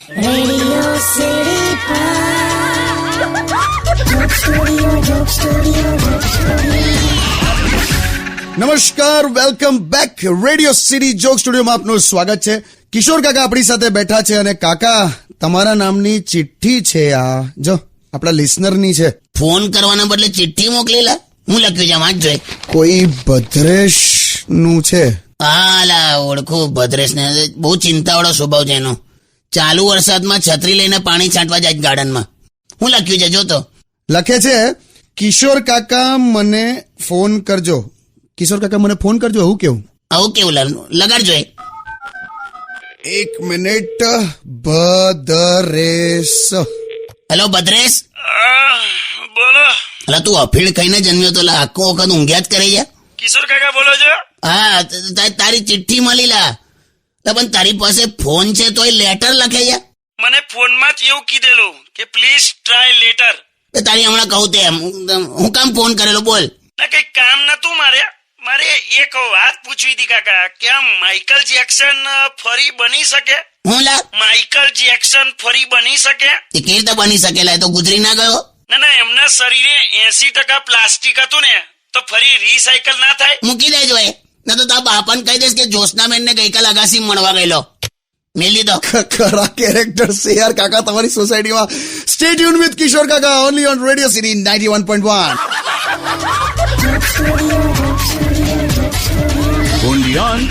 Radio City Joke Studio. નમસ્કાર, welcome back. Radio city joke સ્ટુડિયોમાં આપનું સ્વાગત છે. કિશોર કાકા આપણી સાથે બેઠા છે અને કાકા તમારા નામની ચિઠ્ઠી છે. આ જો આપણા લિસનરની છે. ફોન કરવાના બદલે ચિઠ્ઠી મોકલેલા. હું લખ્યું છે વાંચ જોઈ. કોઈ ભદ્રેશ નું છે. હાલા ઓળખું ભદ્રેશ ને. બહુ ચિંતાવાળો સ્વભાવ છે એનો. ચાલુ વરસાદમાં છત્રી લઈને પાણી છાંટવા જાય ગાર્ડનમાં. હું લખ્યું છે જોતો. લખે છે, કિશોર કાકા મને ફોન કરજો. કિશોર કાકા મને ફોન કરજો. હું કેવું? આવું કેવું લગાડ જોઈ. 1 મિનિટ. ભદ્રેશ. હેલો ભદ્રેશ. બોલો. અલા તું અફીણ ખાઈને જન્મ્યો તો આખો વખત ઊંઘ્યા જ કરે છે. કિશોર કાકા બોલો છો? હા તારી ચિઠ્ઠી મળી લા. પણ તારી પાસે ફોન છે તોય લેટર લખે છે. મને ફોનમાં જ એવું કીધેલું કે પ્લીઝ ટ્રાય લેટર. તારી હમણાં કહું તે હું કામ ફોન કરેલો બોલ. ના કઈ કામ નતું મારે એક વાત પૂછવી હતી કાકા કે આ માઇકલ જેક્સન ફરી બની શકે? હું લા માઇકલ જેક્સન ફરી બની શકે? એ કેવી રીતે બની શકેલા? એ તો ગુજરી ના ગયો. ના એમના શરીરે 80% પ્લાસ્ટિક હતું ને, તો ફરી રીસાયકલ ના થાય? મૂકી દેજો એ. ના તો તારા બાપાને કહી દઈશ કે જ્યોત્સનાબેન ને ગઈકાલ અગાસી મળવા ગયેલો. મેલી દો. ખરા કેરેક્ટર છે યાર કાકા તમારી સોસાયટીમાં. સ્ટે ટ્યુન વિથ કિશોર કાકા only on radio city 91.1. Only on